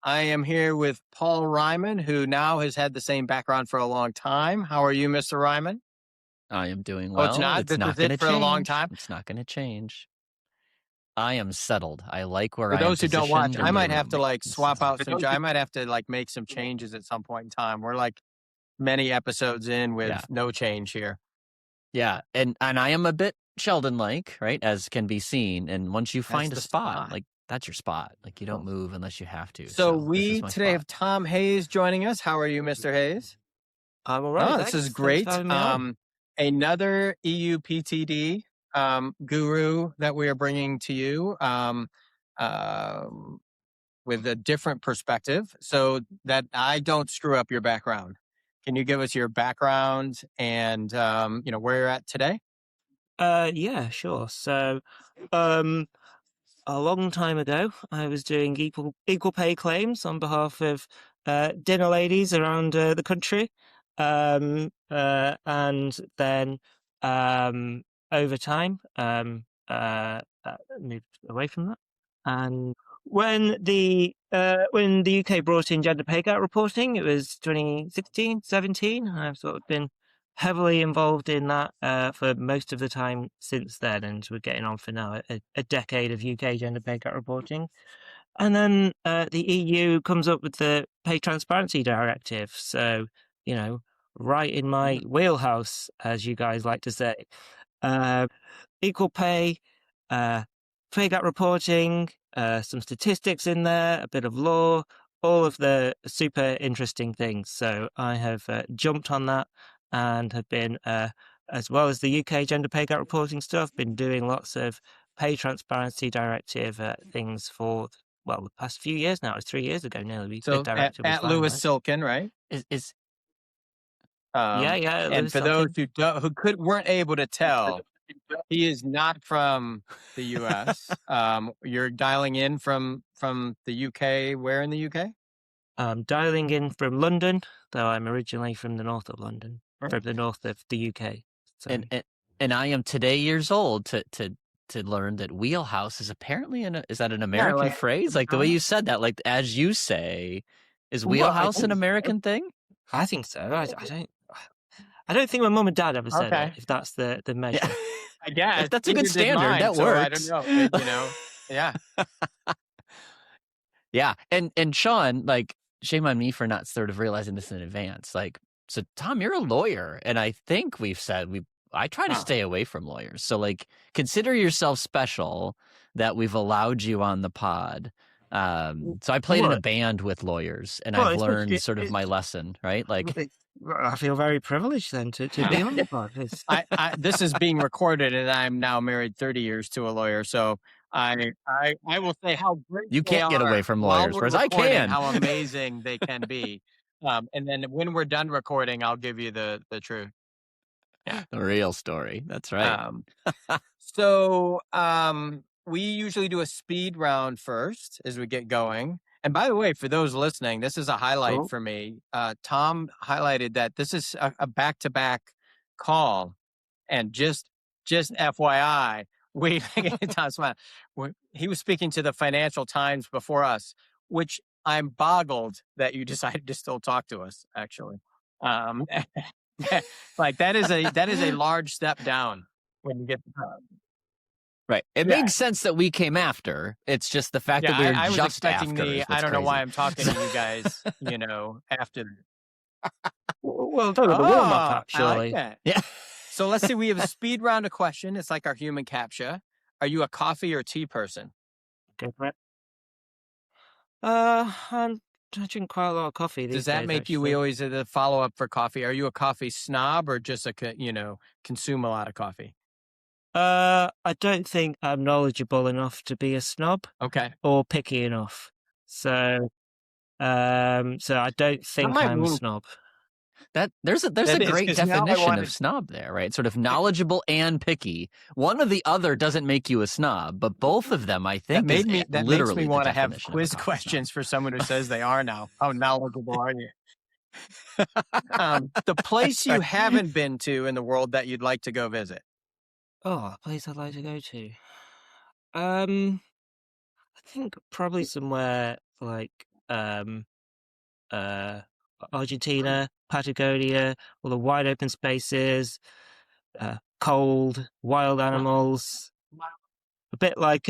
I am here with Paul Ryman, who now has had the same background for a long time. How are you, Mr. Ryman? I am doing Oh, it's well. not? It's This not is going it to for a long change. time? It's not going to change. I am settled. I like where For I am those who don't watch, positioned I in the might have to room. swap out some. I might have to make some changes at some point in time. We're many episodes in with Yeah. no change here. Yeah. And I am a bit Sheldon-like, right? As can be seen. And once you find a the spot, spot. that's your spot. You don't move unless you have to. So This is we my today spot. have Tom Hayes joining us. How are you, Mr. Hayes? I'm all right. Oh, Thanks. this is Thanks for great. having me on. Another EUPTD guru that we are bringing to you with a different perspective so that I don't screw up your background. Can you give us your background and, where you're at today? Yeah, sure. So, a long time ago, I was doing equal pay claims on behalf of dinner ladies around the country, and then over time, moved away from that. And when the UK brought in gender pay gap reporting, it was 2016, 17. I've sort of been heavily involved in that for most of the time since then, and we're getting on for now a decade of UK gender pay gap reporting. And then the EU comes up with the Pay Transparency Directive. So, right in my wheelhouse, as you guys like to say. Equal pay, pay gap reporting, some statistics in there, a bit of law, all of the super interesting things. So I have jumped on that and have been, as well as the UK gender pay gap reporting stuff, been doing lots of Pay Transparency Directive things for, the past few years now. It's 3 years ago nearly. So The directive was at Lewis finalized. Silkin, right? Is Yeah. And for those who weren't able to tell, he is not from the U.S. You're dialing in from the U.K. Where in the U.K.? I'm dialing in from London, though I'm originally from the north of London, from the north of the UK. So. And I am today years old to learn that wheelhouse is apparently is that an American phrase? Like the way you said that, like as you say, is wheelhouse an American thing? I think so. I don't think my mum and dad ever said it. If that's the measure. Yeah. I guess if that's a good standard. Mine, that so works. I don't know. Yeah. Yeah. And Sean, shame on me for not sort of realizing this in advance. So Tom, you're a lawyer, and I think we've said I try to stay away from lawyers. So consider yourself special that we've allowed you on the pod. So I played in a band with lawyers, and I've learned sort of my lesson, right? I feel very privileged then to be on the pod. This is being recorded, and I'm now married 30 years to a lawyer. So I will say how great you can't get away from lawyers, whereas I can. How amazing they can be. And then when we're done recording, I'll give you the truth. Yeah. The real story. That's right. So we usually do a speed round first as we get going. And by the way, for those listening, this is a highlight for me. Tom highlighted that this is a back-to-back call. And just FYI, Tom smile. He was speaking to the Financial Times before us, which I'm boggled that you decided to still talk to us, actually. That is a large step down when you get right. It made sense that we came after. It's just the fact that we were just expecting after. I don't know why I'm talking to you guys, after. Well, talk about the warm-up, actually. I like that. Yeah. So let's see. We have a speed round of question. It's like our human captcha. Are you a coffee or tea person? Go for it. I drink quite a lot of coffee these days. Does that make you? We always the follow up for coffee. Are you a coffee snob or just consume a lot of coffee? I don't think I'm knowledgeable enough to be a snob. Okay. Or picky enough. So I don't think I'm a snob. There's a great definition of snob there, right? Sort of knowledgeable and picky. One or the other doesn't make you a snob, but both of them, I think, makes me want to have quiz questions for someone who says they are now. How knowledgeable are you? The place you haven't been to in the world that you'd like to go visit. Oh, a place I'd like to go to. I think probably somewhere like Argentina, Patagonia, all the wide open spaces, cold, wild animals. A bit like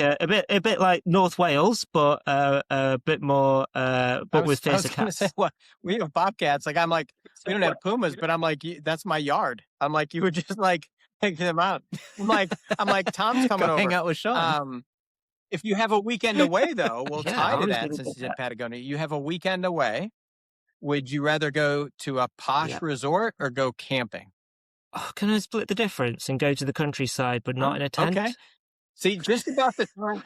North Wales, but a bit more, but with I fiercer was gonna say, cats. what we have bobcats. Like I'm like, we don't have pumas, but I'm like, that's my yard. I'm like, you would just like take them out. I'm like, Tom's coming Go hang over. out with Sean. If you have a weekend away, though, we'll Yeah, tie I to was that gonna since get he's in that. Patagonia. You have a weekend away. Would you rather go to a posh Yeah. resort or go camping? Oh, can I split the difference and go to the countryside, but not in a tent? Okay. See, just about the time.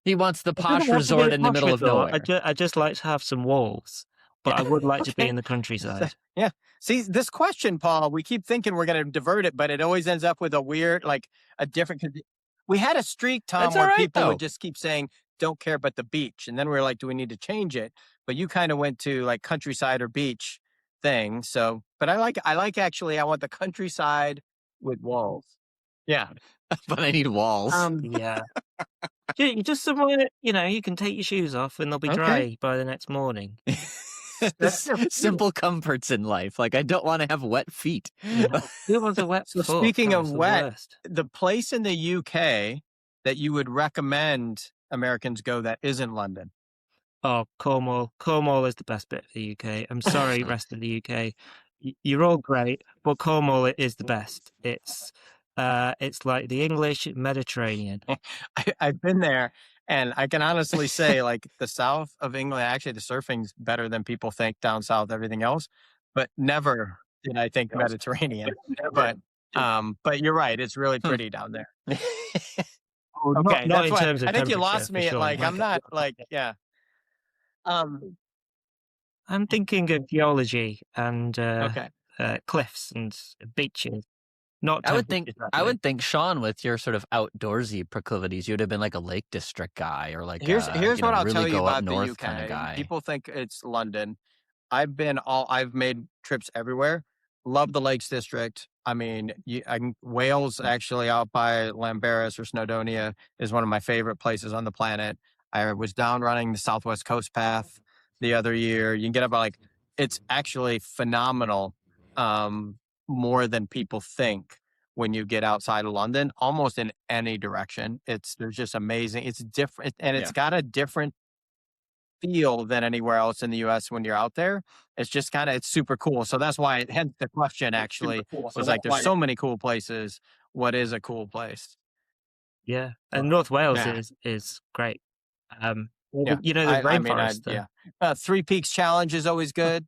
He wants the It doesn't posh have to be resort a in the posh middle of resort. nowhere. I just like to have some walls, but I would like to be Okay. in the countryside. Yeah. See, this question, Paul, we keep thinking we're going to divert it, but it always ends up with a weird, like a different. We had a streak, Tom, That's all where right, people though. would just keep saying, don't care but the beach. And then we were like, do we need to change it? But you kind of went to like countryside or beach thing. So, but I like actually, I want the countryside with walls. Yeah. But I need walls. Yeah. You just somewhere, you can take your shoes off and they'll be Okay. dry by the next morning. Simple comforts in life. Like I don't want to have wet feet. Who wants a wet So foot? speaking God, of it's the wet, worst. the place in the UK that you would recommend Americans go that isn't London. Oh, Cornwall. Cornwall is the best bit of the UK. I'm sorry, rest of the UK. You're all great, but Cornwall is the best. It's like the English Mediterranean. I've been there, and I can honestly say, like the south of England, actually, the surfing's better than people think down south. Everything else, but never did I think Mediterranean. But you're right; it's really pretty down there. Oh, Okay, not that's in why terms of I think you temperature, lost for me at sure. like I'm not like yeah. Um. I'm thinking of geology and Okay. cliffs and beaches. Not I temperatures, would think Sean, with your sort of outdoorsy proclivities, you'd have been like a Lake District guy or like Here's what I'll really tell you go up about the north kind of UK. guy. People think it's London. I've made trips everywhere. Love the Lakes District. I mean, Wales actually out by Llanberis or Snowdonia is one of my favorite places on the planet. I was down running the Southwest Coast Path the other year. You can get up it's actually phenomenal. More than people think when you get outside of London, almost in any direction. There's just amazing. It's different and it's got a different feel than anywhere else in the US when you're out there. It's just it's super cool. So that's why hence the question actually was like there's so many cool places. What is a cool place? Yeah, and North Wales Yeah. is great. Yeah. The rainforest. Three Peaks Challenge is always good.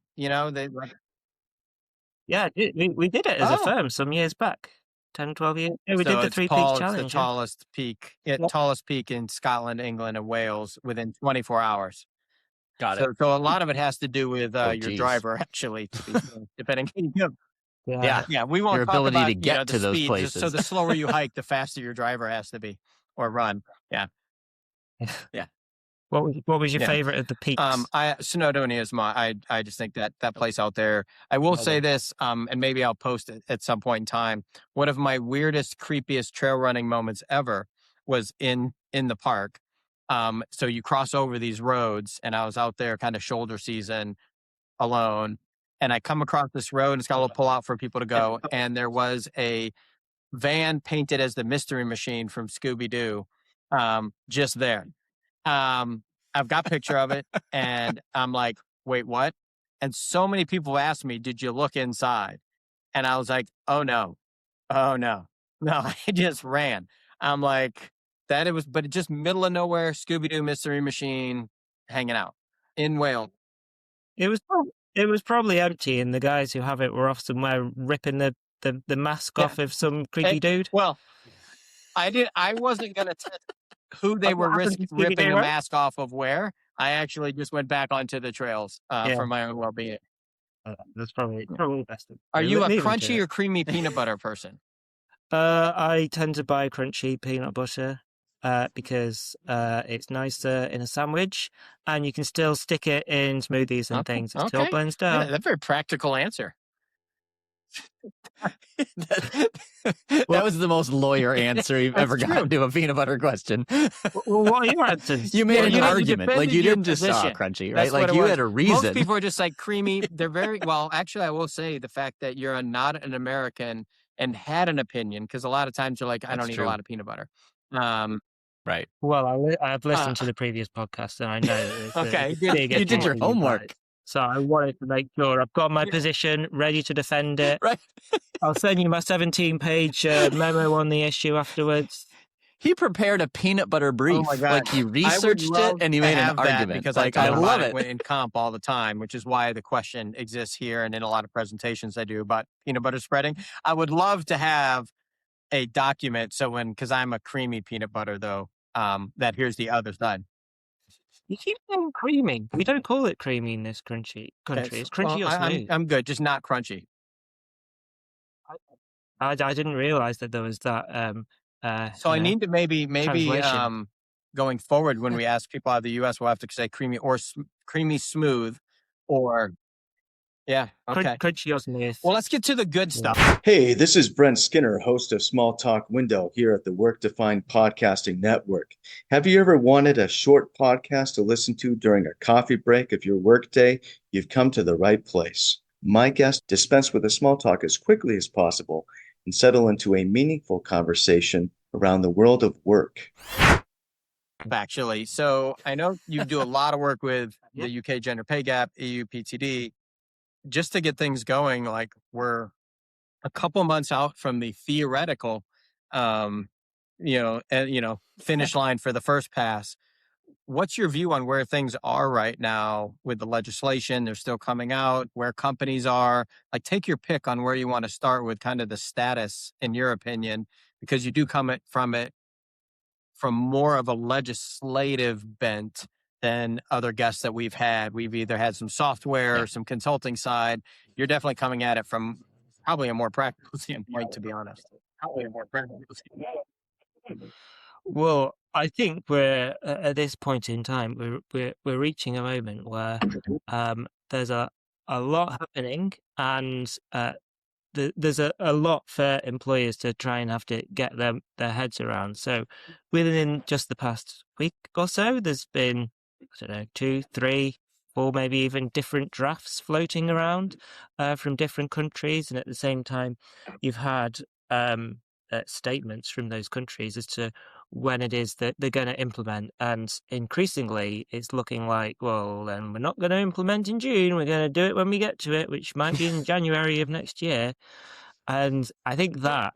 Yeah, we did it as a firm some years back, 10, 12 years. Yeah, we did the Three Peaks Challenge. It's the tallest peak, tallest peak in Scotland, England, and Wales within 24 hours. Got it. So a lot of it has to do with your geez. driver, actually, to be depending. Yeah. We won't Your talk ability about to get the to those speed. places. So the slower you hike, the faster your driver has to be or run. Yeah. Yeah. What was your favorite of the peaks? Snowdonia is I just think that place out there. I will say this, and maybe I'll post it at some point in time. One of my weirdest, creepiest trail running moments ever was in the park. So you cross over these roads, and I was out there kind of shoulder season alone, and I come across this road, and it's got a little pull out for people to go, and there was a van painted as the Mystery Machine from Scooby-Doo, just there. I've got a picture of it, and I'm like, wait, what? And so many people asked me, did you look inside? And I was like, oh no, no, I just ran. I'm like, but just middle of nowhere, Scooby-Doo Mystery Machine hanging out in Wales. It was probably empty, and the guys who have it were off somewhere ripping the mask off of some creepy dude. Well, I wasn't going to test who they were ripping a mask off of where. I actually just went back onto the trails for my own well-being. That's probably the best. Are you a crunchy or creamy peanut butter person? I tend to buy crunchy peanut butter because it's nicer in a sandwich, and you can still stick it in smoothies and things. It still burns down. Yeah, that's a very practical answer. That was the most lawyer answer you've ever gotten to a peanut butter question. Well, what are your answers? You made an you argument. Like, you didn't just position. crunchy, right? That's like, what it you was. had a reason. Most people are just like creamy. They're very well. Actually, I will say the fact that you're not an American and had an opinion, because a lot of times you're like, I don't eat a lot of peanut butter. Right. Well, I've listened to the previous podcast, and I know that it's Okay, you did your homework. So I wanted to make sure I've got my position ready to defend it. Right. I'll send you my 17-page memo on the issue afterwards. He prepared a peanut butter brief. Oh my God. Like, he researched it and he made an argument. Because like, I love it it in comp all the time, which is why the question exists here and in a lot of presentations I do about peanut butter spreading. I would love to have a document. So because I'm a creamy peanut butter though, that here's the other side. You keep saying creamy. We don't call it creamy in this country. It's crunchy or smooth. I'm good, just not crunchy. I didn't realize that there was that. So I need to maybe going forward when we ask people out of the U.S., we'll have to say creamy or creamy smooth, or okay, crunchy or smooth. Well, let's get to the good stuff. Hey, this is Brent Skinner, host of Small Talk Window here at the Work Defined Podcasting Network. Have you ever wanted a short podcast to listen to during a coffee break of your workday? You've come to the right place. My guests dispense with the small talk as quickly as possible and settle into a meaningful conversation around the world of work. Actually, so I know you do a lot of work with the UK gender pay gap, EU PTD. Just to get things going, like we're a couple months out from the theoretical, finish line for the first pass. What's your view on where things are right now with the legislation? They're still coming out, where companies are. Like, take your pick on where you want to start with kind of the status, in your opinion, because you do come from it from more of a legislative bent than other guests that we've had. We've either had some software or some consulting side. You're definitely coming at it from probably a more practical standpoint, to be honest. Probably a more practical standpoint. Well, I think we're at this point in time, we're reaching a moment where there's a lot happening, and there's a lot for employers to try and have to get their heads around. So within just the past week or so, there's been, I don't know, 2, 3, 4, maybe even different drafts floating around from different countries. And at the same time, you've had statements from those countries as to when it is that they're going to implement. And increasingly, it's looking like, well, then we're not going to implement in June. We're going to do it when we get to it, which might be in January of next year. And I think that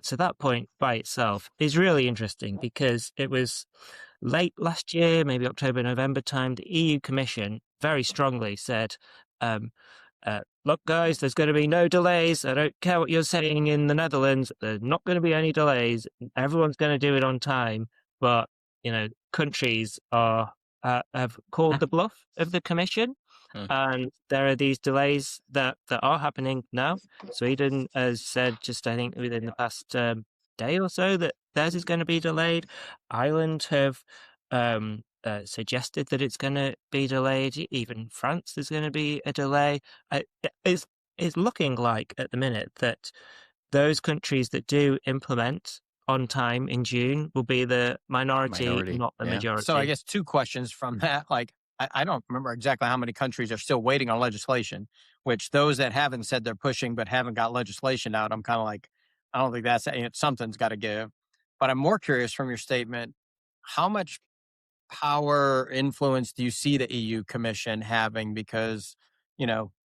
to that point by itself is really interesting, because it was late last year, maybe October, November time, the EU Commission very strongly said, look, guys, there's going to be no delays. I don't care what you're saying in the Netherlands. There's not going to be any delays. Everyone's going to do it on time. But, countries have called the bluff of the Commission. And there are these delays that are happening now. Sweden has said, just I think within the past day or so, that theirs is going to be delayed. Ireland have suggested that it's going to be delayed. Even France, there's going to be a delay. It's looking like at the minute that those countries that do implement on time in June will be the minority. Not the majority. So I guess 2 questions from that. Like, I don't remember exactly how many countries are still waiting on legislation, which those that haven't said they're pushing but haven't got legislation out, I'm kind of like, I don't think that's something's got to give. But I'm more curious from your statement, how much power influence do you see the EU Commission having? Because,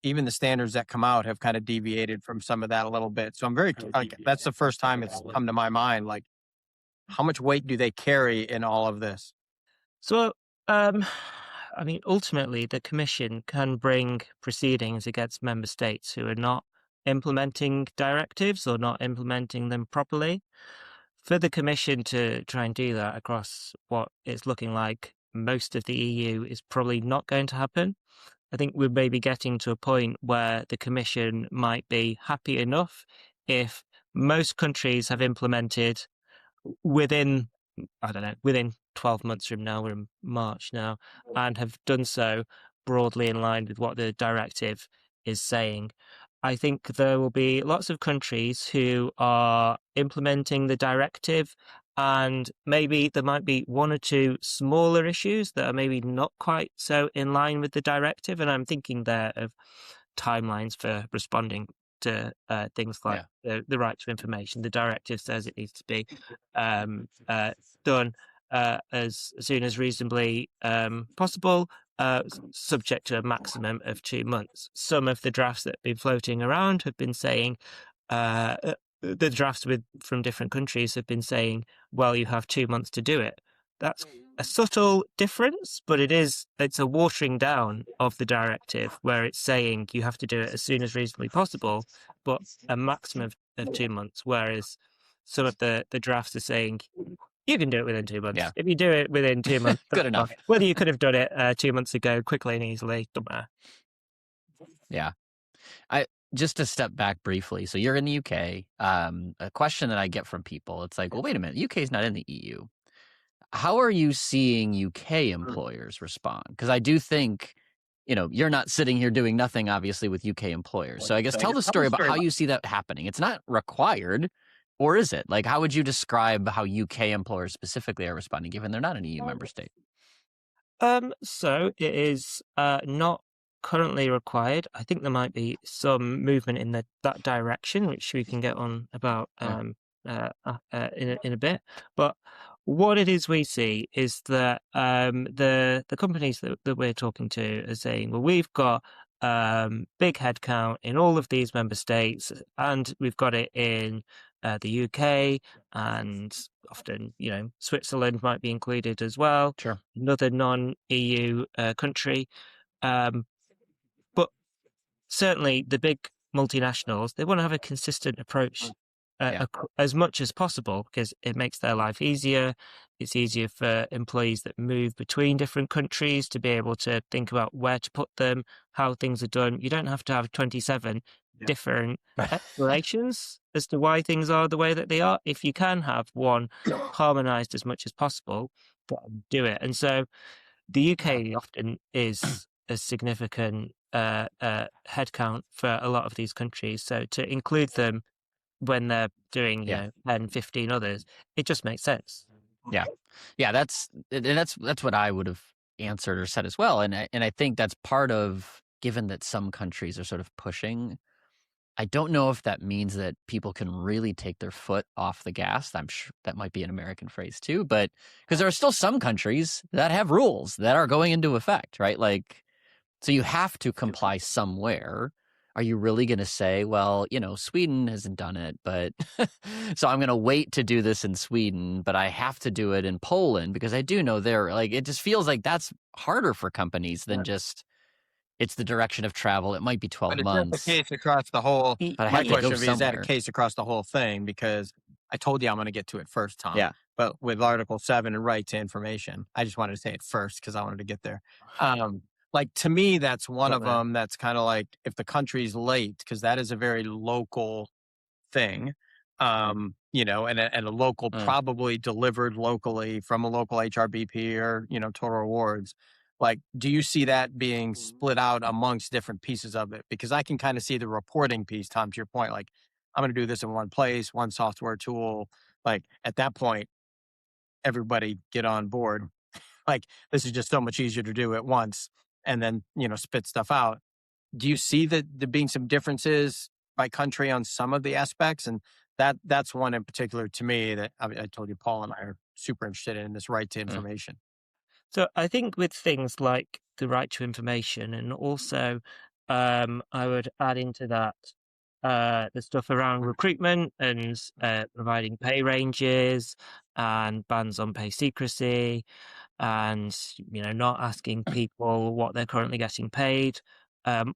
even the standards that come out have kind of deviated from some of that a little bit. So I'm very, that's the first time it's come to my mind. Like, how much weight do they carry in all of this? So, ultimately, the Commission can bring proceedings against member states who are not implementing directives or not implementing them properly. For the Commission to try and do that across what it's looking like most of the EU is probably not going to happen. I think we're maybe getting to a point where the Commission might be happy enough if most countries have implemented within 12 months from now, we're in March now, and have done so broadly in line with what the directive is saying. I think there will be lots of countries who are implementing the directive, and maybe there might be one or two smaller issues that are maybe not quite so in line with the directive. And I'm thinking there of timelines for responding to things like the right to information. The directive says it needs to be done as soon as reasonably possible, subject to a maximum of 2 months. Some of the drafts that have been floating around have been saying, the drafts from different countries have been saying, well, you have 2 months to do it. That's a subtle difference, but it's a watering down of the directive, where it's saying you have to do it as soon as reasonably possible, but a maximum of 2 months, whereas some of the drafts are saying you can do it within 2 months. Yeah. If you do it within 2 months, Good enough. Whether you could have done it 2 months ago quickly and easily, don't matter. Yeah. Just to step back briefly. So you're in the UK. A question that I get from people, it's like, well, wait a minute, UK is not in the EU. How are you seeing UK employers respond? Because I do think, you're not sitting here doing nothing, obviously, with UK employers. So I guess tell the story about how you see that happening. It's not required, or is it? Like, how would you describe how UK employers specifically are responding, given they're not an EU member state? So it is not currently required. I think there might be some movement in that direction, which we can get on about in a bit. But what it is we see is that the companies that we're talking to are saying, well, we've got big headcount in all of these member states, and we've got it in the UK, and often, Switzerland might be included as well. Sure. Another non-EU country. But certainly the big multinationals, they want to have a consistent approach as much as possible, because it makes their life easier. It's easier for employees that move between different countries to be able to think about where to put them, how things are done. You don't have to have 27 different explanations as to why things are the way that they are. If you can have one harmonized as much as possible, do it. And so the UK often is a significant headcount for a lot of these countries. So to include them when they're doing 10, 15 others, it just makes sense. Yeah, that's what I would have answered or said as well. And I think that's part of, given that some countries are sort of pushing, I don't know if that means that people can really take their foot off the gas. I'm sure that might be an American phrase too, but because there are still some countries that have rules that are going into effect, right? Like, so you have to comply somewhere. Are you really going to say, well, Sweden hasn't done it, but so I'm going to wait to do this in Sweden, but I have to do it in Poland because I do know it just feels like that's harder for companies than just, it's the direction of travel. It might be 12 but months. It's not the case across the whole. But My question is that a case across the whole thing? Because I told you I'm going to get to it first, Tom. Yeah. But with Article 7 and right to information, I just wanted to say it first because I wanted to get there. Like, to me, that's one of them. That's kind of like, if the country's late, because that is a very local thing, and a local probably delivered locally from a local HRBP or, Total Rewards. Like, do you see that being split out amongst different pieces of it? Because I can kind of see the reporting piece, Tom, to your point, like, I'm going to do this in one place, one software tool. Like, at that point, everybody get on board. Like, this is just so much easier to do at once and then, spit stuff out. Do you see that there being some differences by country on some of the aspects? And that's one in particular to me that I told you, Paul and I are super interested in, this right to information. So I think with things like the right to information, and also I would add into that the stuff around recruitment and providing pay ranges and bans on pay secrecy, and not asking people what they're currently getting paid.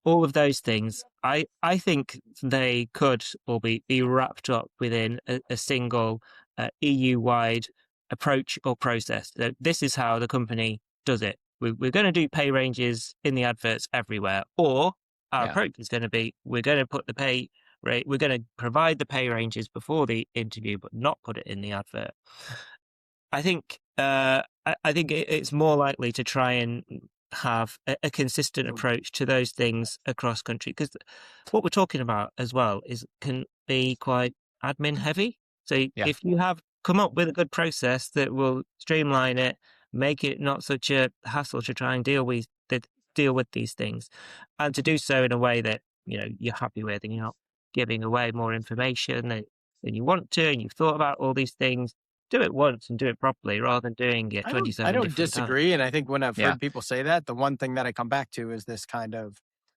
All of those things, I think they could all be wrapped up within a single EU-wide approach or process. So this is how the company does it. We're going to do pay ranges in the adverts everywhere, or our approach is going to be, we're going to put the pay rate, we're going to provide the pay ranges before the interview, but not put it in the advert. I think it's more likely to try and have a consistent approach to those things across country, because what we're talking about as well can be quite admin heavy. So if you have come up with a good process that will streamline it, make it not such a hassle to try and deal with these things, and to do so in a way that you're happy with, and you're not giving away more information than you want to, and you've thought about all these things. Do it once and do it properly, rather than doing it I 27 don't different times. disagree, and I think when I've heard people say that, the one thing that I come back to is this kind of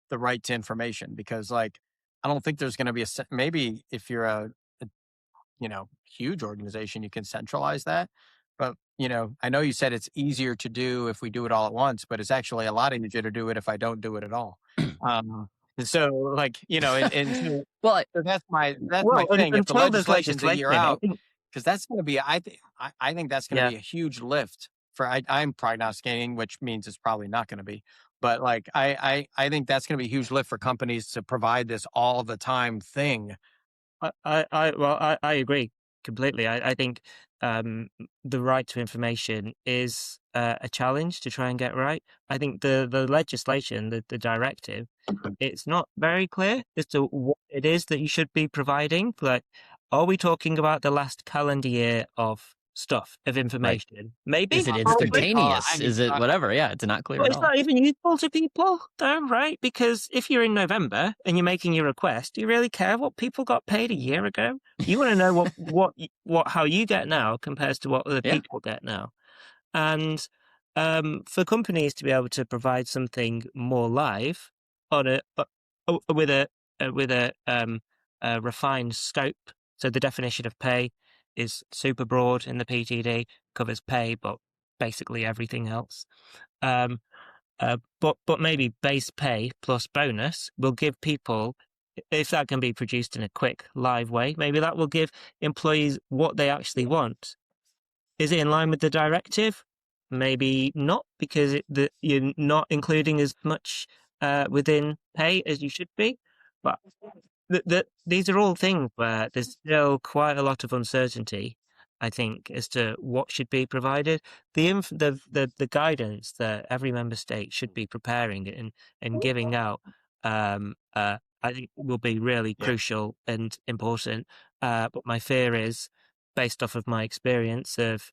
the right to information, because like I don't think there's going to be maybe if you're a huge organization, you can centralize that. But I know you said it's easier to do if we do it all at once, but it's actually a lot easier to do it if I don't do it at all. And so, like and so, Well, so that's my Well, thing. If the until there's legislation's a year legislation, I out, think, because that's going to be, I think that's going to be a huge lift for. I'm prognosticating, which means it's probably not going to be. But like, I think that's going to be a huge lift for companies to provide this all the time thing. I agree completely. I think the right to information is a challenge to try and get right. I think the legislation, the directive, it's not very clear as to what it is that you should be providing. Like, are we talking about the last calendar year of stuff, of information? Maybe. Is it Probably. instantaneous? Is it whatever? Yeah, it's not clear Well, at it's all. not even useful to people, though, right? Because if you're in November and you're making your request, do you really care what people got paid a year ago? You want to know how you get now compares to what other people get now. And for companies to be able to provide something more live on with a refined scope. So the definition of pay is super broad in the PTD, covers pay, but basically everything else. But maybe base pay plus bonus will give people, if that can be produced in a quick, live way, maybe that will give employees what they actually want. Is it in line with the directive? Maybe not, because you're not including as much within pay as you should be. But these are all things where there's still quite a lot of uncertainty, I think, as to what should be provided. The guidance that every member state should be preparing and giving out, I think, will be really crucial and important. But my fear is, based off of my experience of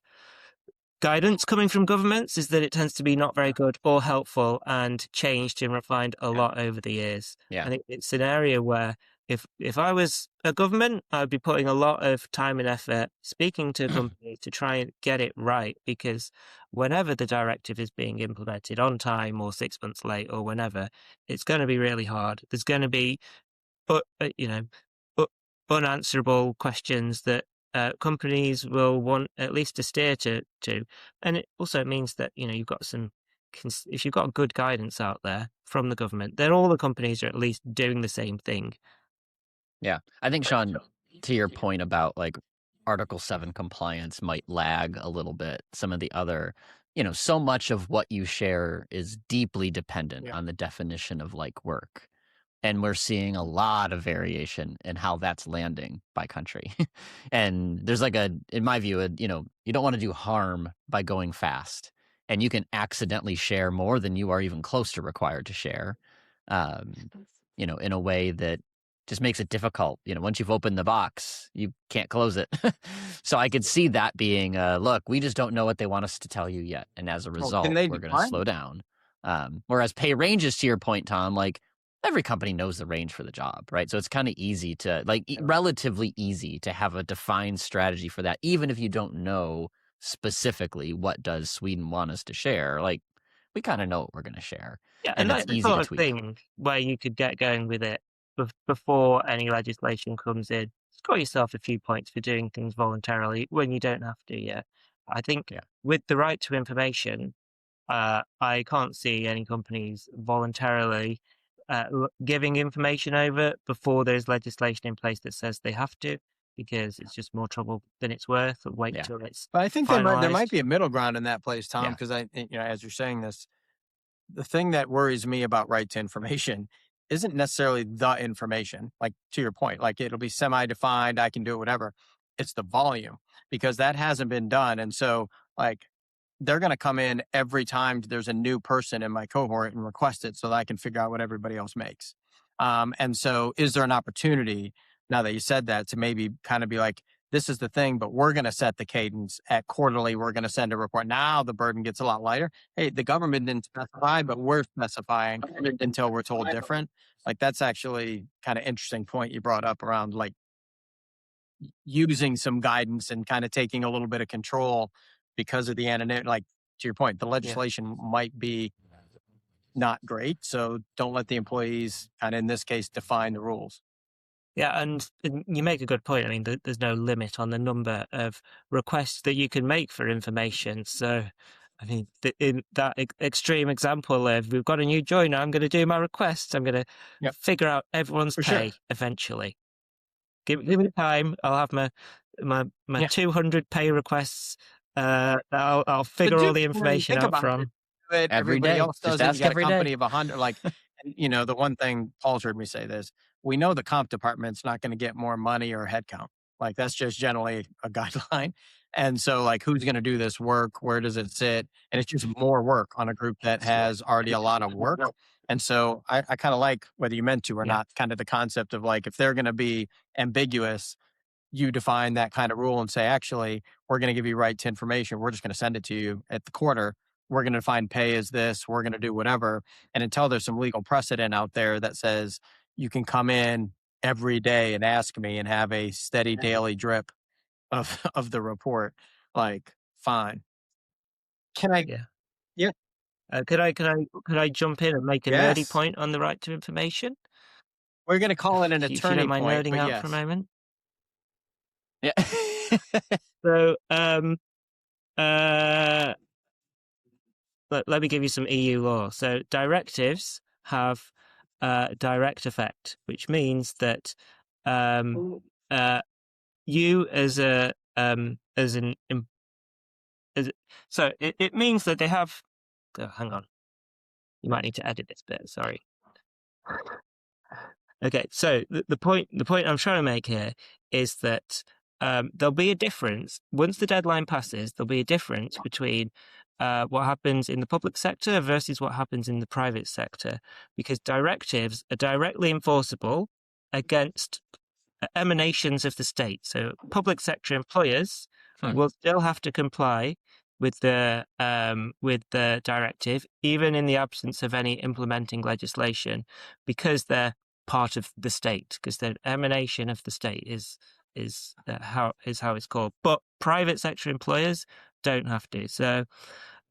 guidance coming from governments, is that it tends to be not very good or helpful and changed and refined a lot over the years. I think it's an area where if I was a government, I'd be putting a lot of time and effort speaking to companies to try and get it right, because whenever the directive is being implemented on time or 6 months late or whenever, it's going to be really hard. There's going to be unanswerable questions that companies will want at least to steer to. And it also means that, you've got if you've got good guidance out there from the government, then all the companies are at least doing the same thing. Yeah. I think, Sean, to your point about like Article 7 compliance might lag a little bit. Some of the other, so much of what you share is deeply dependent on the definition of like work. And we're seeing a lot of variation in how that's landing by country. And there's like in my view, you don't want to do harm by going fast. And you can accidentally share more than you are even close to required to share, in a way that just makes it difficult. Once you've opened the box, you can't close it. So I could see that being, look, we just don't know what they want us to tell you yet. And as a result, we're going to slow down. Whereas pay ranges, to your point, Tom, like, every company knows the range for the job, right? So it's kind of easy to, relatively easy to have a defined strategy for that, even if you don't know specifically what does Sweden want us to share. Like, we kind of know what we're going to share. Yeah, and that's the sort of thing where you could get going with it before any legislation comes in. Score yourself a few points for doing things voluntarily when you don't have to yet. I think with the right to information, I can't see any companies voluntarily giving information over before there's legislation in place that says they have to, because it's just more trouble than it's worth. Wait till it's. But I think there might be a middle ground in that place, Tom, because as you're saying this, the thing that worries me about right to information isn't necessarily the information. Like, to your point, like, it'll be semi-defined, I can do it, whatever. It's the volume, because that hasn't been done. And so, like, they're going to come in every time there's a new person in my cohort and request it so that I can figure out what everybody else makes. And so is there an opportunity, now that you said that, to maybe kind of be like, this is the thing, but we're going to set the cadence at quarterly. We're going to send a report. Now the burden gets a lot lighter. Hey, the government didn't specify, but we're specifying until we're told different. Like, that's actually kind of interesting point you brought up around like using some guidance and kind of taking a little bit of control because of the anonymity. Like, to your point, the legislation might be not great. So don't let the employees kind of, in this case, define the rules. Yeah, and you make a good point. I mean, there's no limit on the number of requests that you can make for information. So, I mean, in that extreme example of we've got a new joiner, I'm going to do my request. I'm going to figure out everyone's pay eventually. Give me time. I'll have my 200 pay requests. I'll figure all the information out from. Everybody else does it. You got a company day. of 100. Like, the one thing Paul's heard me say this: we know the comp department's not going to get more money or headcount. Like, that's just generally a guideline. And so, like, who's going to do this work? Where does it sit? And it's just more work on a group that has already a lot of work. And so I kind of like, whether you meant to or not, kind of the concept of like, if they're going to be ambiguous, you define that kind of rule and say, actually, we're going to give you right to information. We're just going to send it to you at the quarter. We're going to define pay as this. We're going to do whatever. And until there's some legal precedent out there that says you can come in every day and ask me and have a steady daily drip of the report, like, fine. Can I? Yeah. Could I jump in and make a nerdy point on the right to information? We're going to call it an attorney if you don't mind point, nerding out for a moment. Yeah. So, let me give you some EU law. So directives have direct effect, which means that you so it means that they have. Oh, hang on, you might need to edit this bit. Sorry. Okay, so the point I'm trying to make here is that there'll be a difference once the deadline passes. There'll be a difference between what happens in the public sector versus what happens in the private sector, because directives are directly enforceable against emanations of the state. So public sector employers will still have to comply with the directive, even in the absence of any implementing legislation, because they're part of the state, because the emanation of the state is how it's called. But private sector employers don't have to. So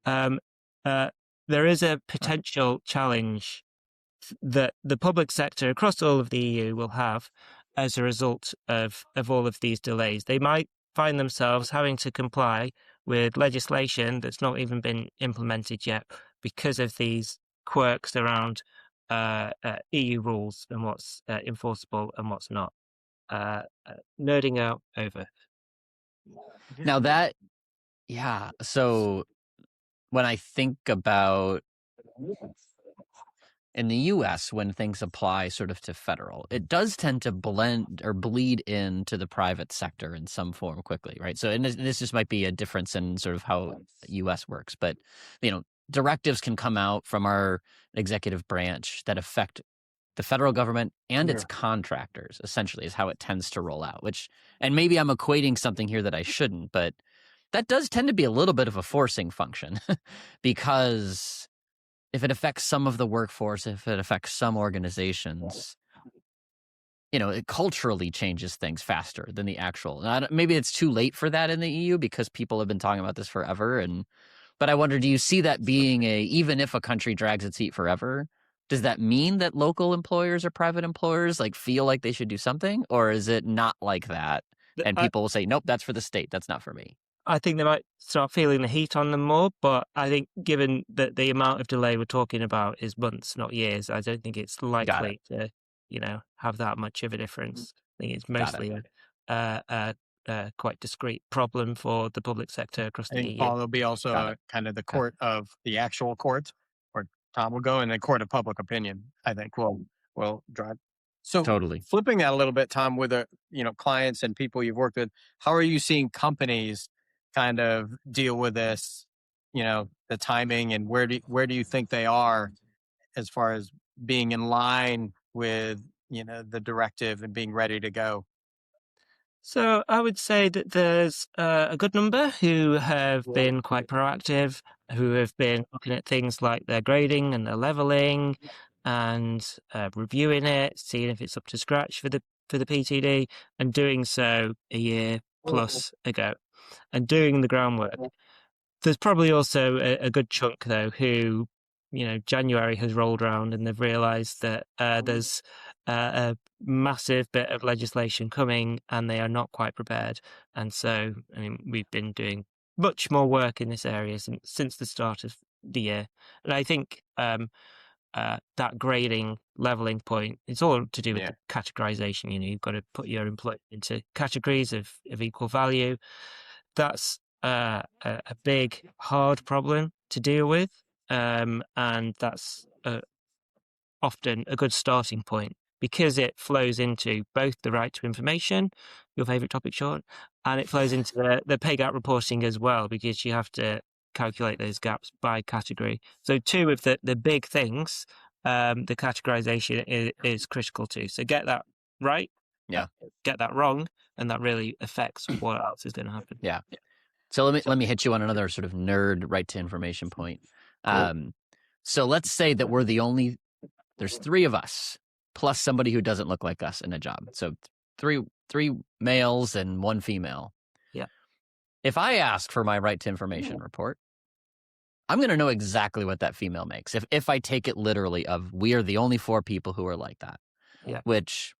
there is a potential challenge that the public sector across all of the EU will have as a result of all of these delays. They might find themselves having to comply with legislation that's not even been implemented yet because of these quirks around EU rules and what's enforceable and what's not. Nerding out over. Now that, so when I think about in the US, when things apply sort of to federal, it does tend to blend or bleed into the private sector in some form quickly, right? So, and this just might be a difference in sort of how US works, but, directives can come out from our executive branch that affect the federal government and its contractors, essentially, is how it tends to roll out, and maybe I'm equating something here that I shouldn't, but that does tend to be a little bit of a forcing function because if it affects some of the workforce, if it affects some organizations, it culturally changes things faster than the actual. Maybe it's too late for that in the EU because people have been talking about this forever. But I wonder, do you see that being even if a country drags its feet forever, does that mean that local employers or private employers feel like they should do something? Or is it not like that? And people will say, nope, that's for the state. That's not for me. I think they might start feeling the heat on them more, but I think given that the amount of delay we're talking about is months, not years, I don't think it's likely to, have that much of a difference. I think it's mostly a quite discrete problem for the public sector across the EU. Paul, there'll be also kind of the court of the actual court, where Tom will go, and the court of public opinion, I think, will drive. So totally flipping that a little bit, Tom, with clients and people you've worked with, how are you seeing companies kind of deal with this the timing, and where do you think they are as far as being in line with the directive and being ready to go? So I would say that there's a good number who have been quite proactive, who have been looking at things like their grading and their leveling, and reviewing it, seeing if it's up to scratch for the PTD, and doing so a year plus ago, and doing the groundwork. There's probably also a good chunk though who, January has rolled around and they've realised that there's a massive bit of legislation coming and they are not quite prepared. And so, we've been doing much more work in this area since the start of the year. And I think that grading leveling point, it's all to do with the categorization. You've got to put your employee into categories of equal value. That's a big, hard problem to deal with. And that's often a good starting point because it flows into both the right to information, your favorite topic, Sean, and it flows into the pay gap reporting as well, because you have to calculate those gaps by category. So two of the big things, the categorization is critical too. So get that right. Yeah. Get that wrong, and that really affects what else is going to happen. Yeah. So let me hit you on another sort of nerd right to information point. So let's say that we're there's three of us plus somebody who doesn't look like us in a job. So three males and one female. Yeah. If I ask for my right to information report, I'm going to know exactly what that female makes. If I take it literally of we are the only 4 people who are like that. Yeah. Which,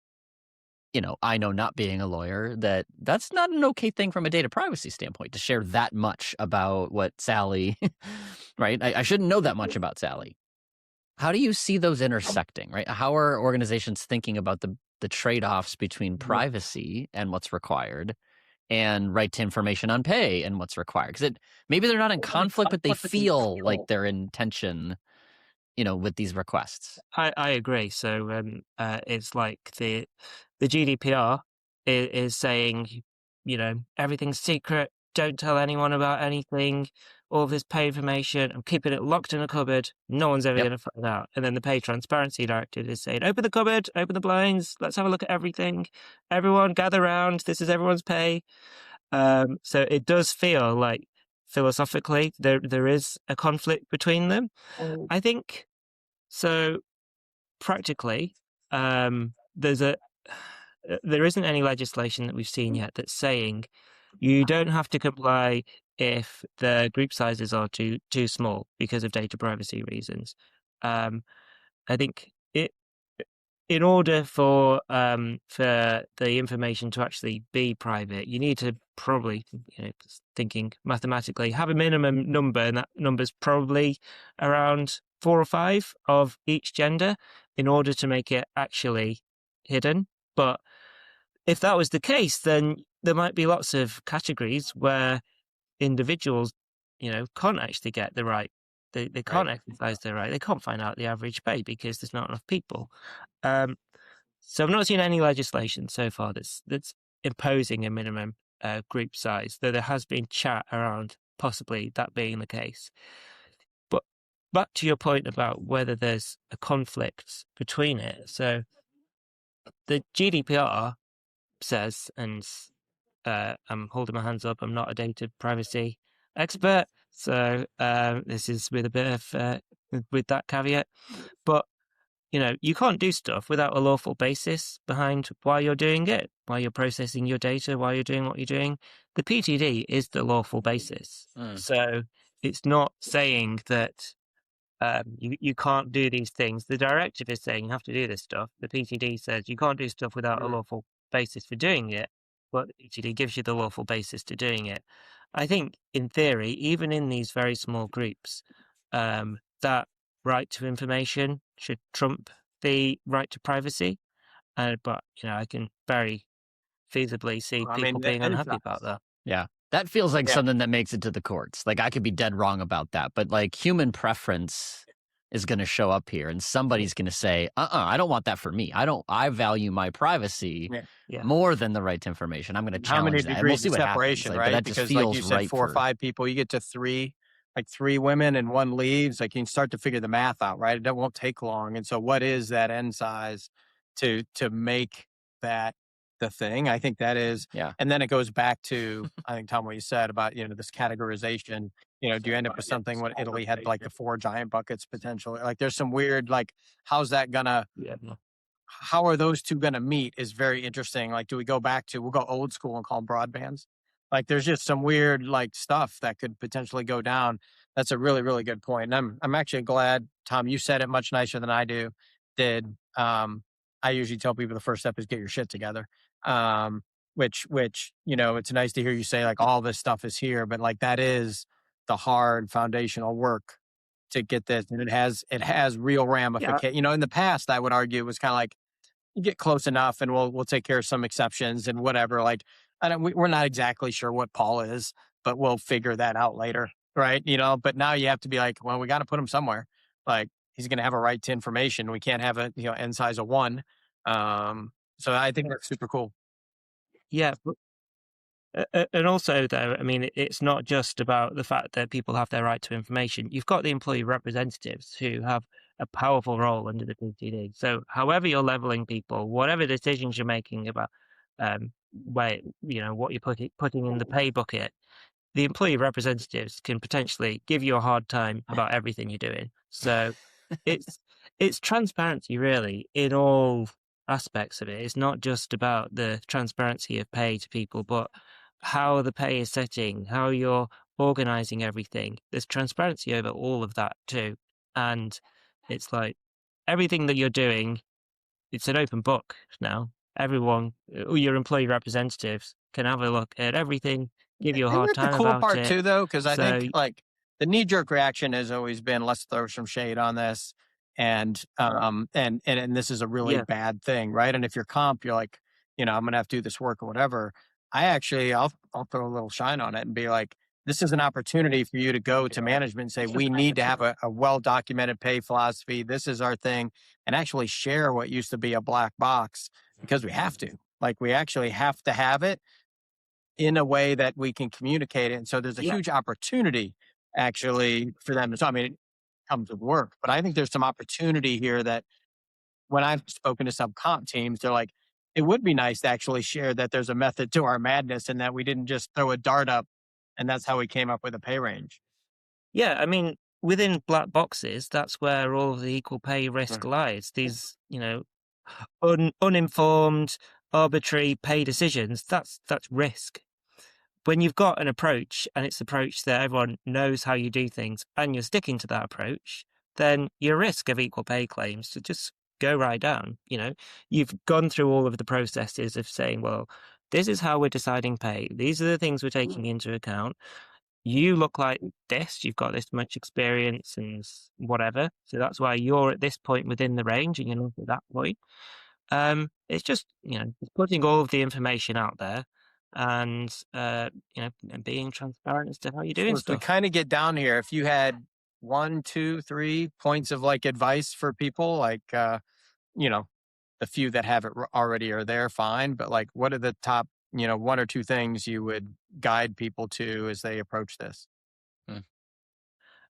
I know, not being a lawyer, that's not an okay thing from a data privacy standpoint to share that much about what Sally, right? I shouldn't know that much about Sally. How do you see those intersecting, right? How are organizations thinking about the trade-offs between privacy and what's required and right to information on pay and what's required? Because maybe they're not in conflict, but they feel like they're in tension, with these requests. I agree. So it's like the GDPR is saying, everything's secret. Don't tell anyone about anything. All this pay information, I'm keeping it locked in a cupboard. No one's ever going to find out. And then the Pay Transparency Directive is saying, open the cupboard, open the blinds. Let's have a look at everything. Everyone gather round. This is everyone's pay. So it does feel like philosophically there is a conflict between them. I think so. Practically, there isn't any legislation that we've seen yet that's saying you don't have to comply if the group sizes are too small because of data privacy reasons. I think in order for the information to actually be private, you need to probably, thinking mathematically, have a minimum number, and that number's probably around 4 or 5 of each gender in order to make it actually hidden. But if that was the case, then there might be lots of categories where individuals, can't actually get the right. They can't exercise their right. They can't find out the average pay because there's not enough people. So I've not seen any legislation so far that's imposing a minimum group size, though there has been chat around possibly that being the case. But back to your point about whether there's a conflict between it. So the GDPR says, and I'm holding my hands up, I'm not a data privacy expert, so this is with a bit of with that caveat, but you can't do stuff without a lawful basis behind why you're doing it, why you're processing your data, why you're doing what you're doing. The PTD is the lawful basis. So it's not saying that you can't do these things. The directive is saying you have to do this stuff. The PTD says you can't do stuff without a lawful basis for doing it, but the PTD gives you the lawful basis to doing it. I think, in theory, even in these very small groups, that right to information should trump the right to privacy. But I can very feasibly see people being unhappy about that. Yeah. That feels like something that makes it to the courts. Like, I could be dead wrong about that, but like human preference is going to show up here, and somebody's going to say, I don't want that for me. I value my privacy more than the right to information. I'm going to challenge that. And we'll see what happens. Right? But that because just feels like you said, right 4 or 5 people, you get to 3. like 3 women and 1 leaves, like, you can start to figure the math out, right? It won't take long, and so what is that end size to make that the thing? I think that is, Yeah. and then it goes back to, I think, Tom, what you said about, this categorization. Do you end up with something what Italy had, like, the 4 giant buckets potentially? Like, there's some weird, like, how's that gonna Yeah. how are those 2 gonna meet is very interesting. Like, do we go back to we'll go old school and call them broadbands? Like, there's just some weird, like, stuff that could potentially go down. That's a really, really good point, and I'm actually glad, Tom, you said it much nicer than I did. I usually tell people the first step is get your shit together, which, it's nice to hear you say, like, all this stuff is here, but, like, that is the hard foundational work to get this, and it has real Yeah. ramifications. In the past, I would argue it was kinda like, you get close enough and we'll take care of some exceptions and whatever. Like, we're not exactly sure what Paul is, but we'll figure that out later. Right. But now you have to be like, well, we got to put him somewhere. Like, he's going to have a right to information. We can't have a, N size of 1. So I think that's super cool. Yeah. And also, though, I mean, it's not just about the fact that people have their right to information. You've got the employee representatives who have a powerful role under the PTD. So, however you're leveling people, whatever decisions you're making about where what you're putting in the pay bucket, the employee representatives can potentially give you a hard time about everything you're doing. So, it's transparency really in all aspects of it. It's not just about the transparency of pay to people, but how the pay is setting, how you're organizing everything. There's transparency over all of that too. And it's like everything that you're doing, it's an open book now. Everyone, all your employee representatives can have a look at everything, give you a Isn't hard that the time cool about part it. too, though? Because I So think, like, the knee jerk reaction has always been, let's throw some shade on this, and this is a really yeah, bad thing, right? And if you're comp, you're like, I'm gonna have to do this work or whatever. I'll throw a little shine on it and be like, this is an opportunity for you to go to management and say, we need to have a well documented pay philosophy. This is our thing, and actually share what used to be a black box, because we have to. Like, we actually have to have it in a way that we can communicate it. And so there's a yeah, huge opportunity actually for them. So, I mean, it comes with work, but I think there's some opportunity here that when I've spoken to some comp teams, they're like, it would be nice to actually share that there's a method to our madness and that we didn't just throw a dart up and that's how we came up with a pay range. yeah. I mean, within black boxes, that's where all of the equal pay risk lies. These, uninformed, arbitrary pay decisions. That's risk. When you've got an approach and it's approach that everyone knows how you do things and you're sticking to that approach, then your risk of equal pay claims to just go right down. You've gone through all of the processes of saying, well, this is how we're deciding pay. These are the things we're taking into account. You look like this, you've got this much experience and whatever. So that's why you're at this point within the range and you're not at that point. It's just, putting all of the information out there and, and being transparent as to how you're doing So as we stuff. kind of get down here, if you had 1, 2, 3 points of like advice for people, like, you know, the few that have it already are there, fine. But like, what are the top, 1 or 2 things you would guide people to as they approach this?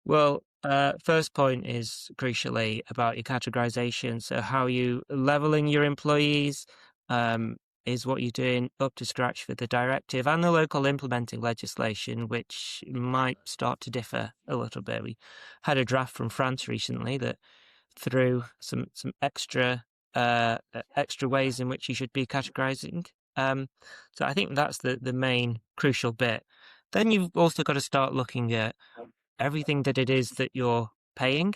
Well, first point is crucially about your categorization. So how you leveling your employees is what you're doing up to scratch for the directive and the local implementing legislation, which might start to differ a little bit. We had a draft from France recently that threw some extra ways in which you should be categorizing. So I think that's the main crucial bit. Then you've also got to start looking at everything that it is that you're paying.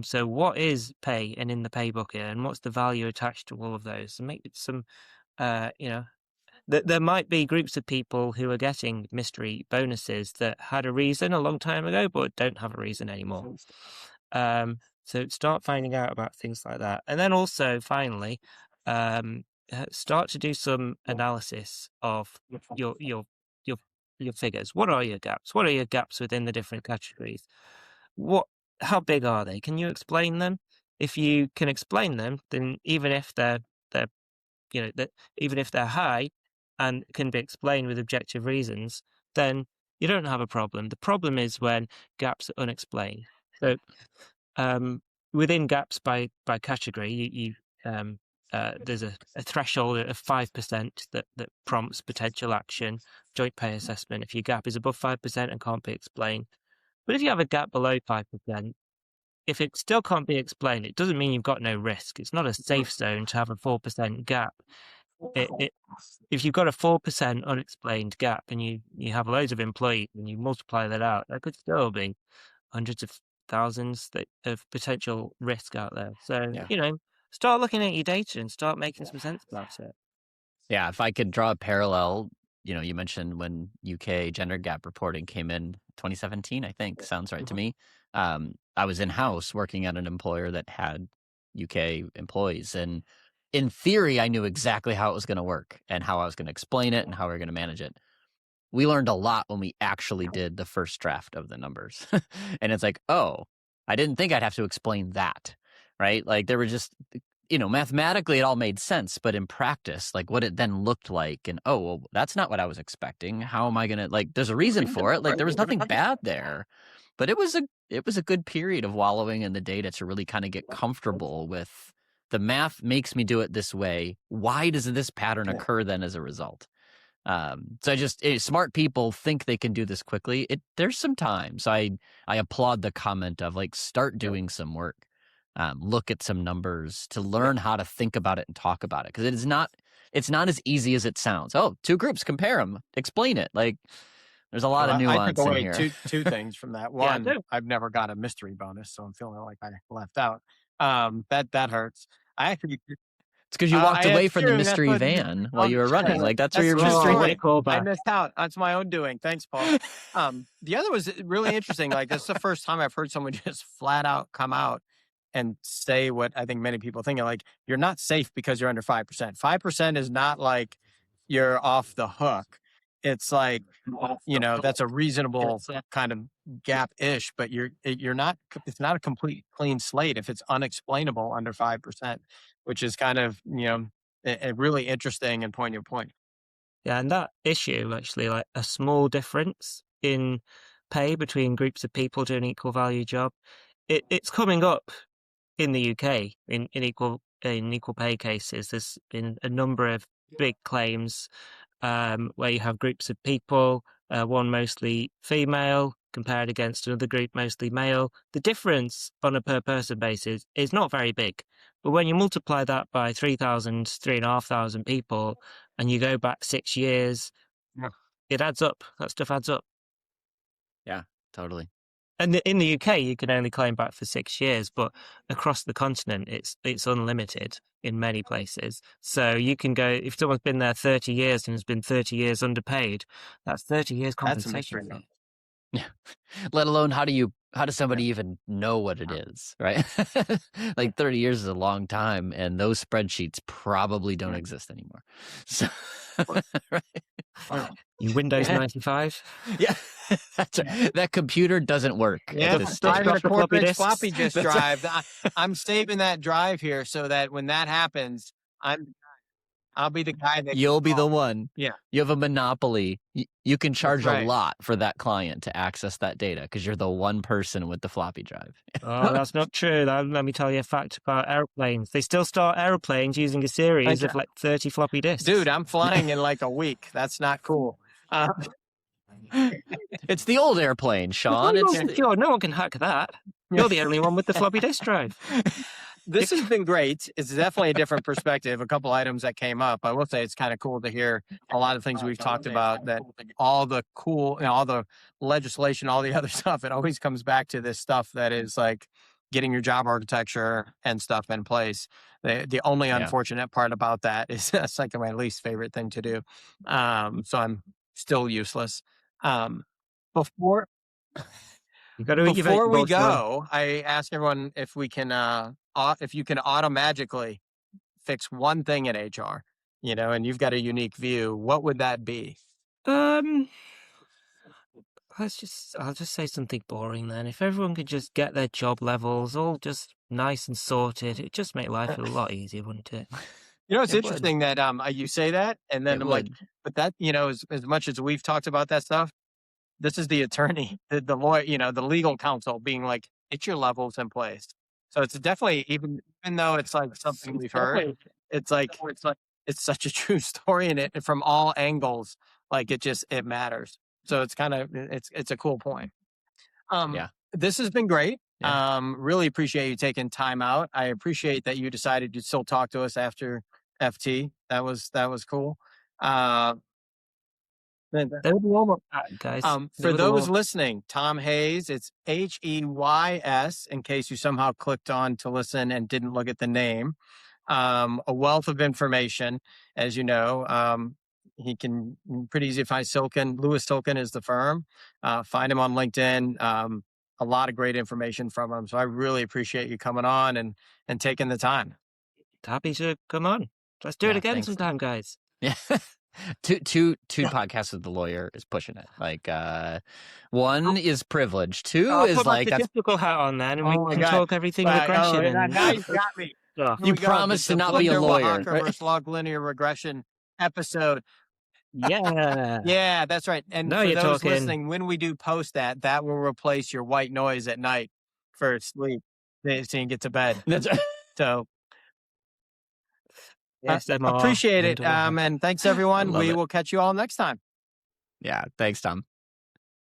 So what is pay and in the pay bucket, and what's the value attached to all of those? And make it some, there might be groups of people who are getting mystery bonuses that had a reason a long time ago, but don't have a reason anymore. So start finding out about things like that. And then also, finally, start to do some analysis of your figures. What are your gaps? What are your gaps within the different categories? How big are they? Can you explain them? If you can explain them, then even if they're even if they're high and can be explained with objective reasons, then you don't have a problem. The problem is when gaps are unexplained. So within gaps by category, there's a threshold of 5% that prompts potential action, joint pay assessment, if your gap is above 5% and can't be explained. But if you have a gap below 5%, if it still can't be explained, it doesn't mean you've got no risk. It's not a safe zone to have a 4% gap. If you've got a 4% unexplained gap and you have loads of employees and you multiply that out, that could still be hundreds of thousands of potential risk out there. So, start looking at your data and start making some sense about it. Yeah, if I could draw a parallel, you mentioned when UK gender gap reporting came in 2017, I think, sounds right to me. I was in-house working at an employer that had UK employees, and in theory, I knew exactly how it was going to work and how I was going to explain it and how we were going to manage it. We learned a lot when we actually did the first draft of the numbers. And it's like, oh, I didn't think I'd have to explain that, right? Like there were just, mathematically it all made sense, but in practice, like what it then looked like and, oh, well, that's not what I was expecting. How am I going to, like, there's a reason for it. Like there was nothing bad there, but it was a good period of wallowing in the data to really kind of get comfortable with the math makes me do it this way. Why does this pattern occur then as a result? So smart people think they can do this quickly. There's some time. So I applaud the comment of like, start doing some work, look at some numbers to learn how to think about it and talk about it. Cause it's not as easy as it sounds. Oh, two groups, compare them, explain it. Like there's a lot of nuance in here. Two things from that. One, I've never got a mystery bonus, so I'm feeling like I left out. That hurts. I actually, it's because you walked away from the mystery van while you were running. Like that's where your mystery. I missed out. That's my own doing. Thanks, Paul. The other was really interesting. Like this is the first time I've heard someone just flat out come out and say what I think many people think. Like you're not safe because you're under 5%. 5% is not like you're off the hook. It's like, that's a reasonable kind of gap-ish, but you're not, it's not a complete clean slate if it's unexplainable under 5%, which is kind of, a really interesting and poignant point. Yeah, and that issue, actually, like a small difference in pay between groups of people doing an equal value job, it's coming up in the UK in equal pay cases. There's been a number of big claims where you have groups of people, one mostly female compared against another group mostly male. The difference on a per person basis is not very big, but when you multiply that by 3,500 people and you go back 6 years, it adds up. That stuff adds up. Yeah, totally. And in the UK, you can only claim back for 6 years, but across the continent, it's unlimited in many places. So you can go, if someone's been there 30 years and has been 30 years underpaid, that's 30 years compensation. Yeah. Let alone how does somebody even know what it is, right? Like 30 years is a long time, and those spreadsheets probably don't exist anymore. So, right? Windows 95? Yeah. That computer doesn't work. Yeah, driving a corporate floppy disk drive. I'm saving that drive here so that when that happens, I'll be the guy that you'll be the one. Yeah, you have a monopoly. You can charge a lot for that client to access that data because you're the one person with the floppy drive. Oh, that's not true. Let me tell you a fact about airplanes. They still start airplanes using a series of like 30 floppy disks. Dude, I'm flying in like a week. That's not cool. It's the old airplane, Sean. No one can hack that. You're the only one with the floppy disk drive. This has been great. It's definitely a different perspective. A couple items that came up. I will say it's kind of cool to hear a lot of things we've talked about, that all the cool, all the legislation, all the other stuff, it always comes back to this stuff that is like getting your job architecture and stuff in place. The only unfortunate part about that is that's like my least favorite thing to do. So I'm still useless. Before we go, I ask everyone if we can, if you can automagically fix one thing in HR, and you've got a unique view, what would that be? I'll just say something boring then. If everyone could just get their job levels all just nice and sorted, it'd just make life a lot easier, wouldn't it? It's interesting that you say that, and then I'm like, but that, as much as we've talked about that stuff, this is the attorney, the lawyer, the legal counsel being like, get your levels in place. So it's definitely, even though it's like something we've heard, it's like it's such a true story, and it from all angles, like it matters. So it's kind of it's a cool point. Yeah. This has been great. Yeah. Really appreciate you taking time out. I appreciate that you decided to still talk to us after FT. That was cool. They would warm up, guys. For those listening, Tom Hayes, it's Heys, in case you somehow clicked on to listen and didn't look at the name. A wealth of information, as you know. He can pretty easy to find. Lewis Silken is the firm. Find him on LinkedIn. A lot of great information from him. So I really appreciate you coming on and taking the time. Happy to come on. Let's do it again thanks. sometime, guys. Yeah. two podcasts with the lawyer is pushing it. Like one is privilege. Two is put like the typical hat on then, and we can God. talk everything regression. Now you got me. You promised to not be a lawyer. Versus log linear regression episode. Yeah. Yeah, that's right. And now for you're those talking. listening, when we do post that will replace your white noise at night for sleep, so you can get to bed. That's right. So ASMR appreciate it. And thanks everyone. We will catch you all next time. Yeah. Thanks, Tom.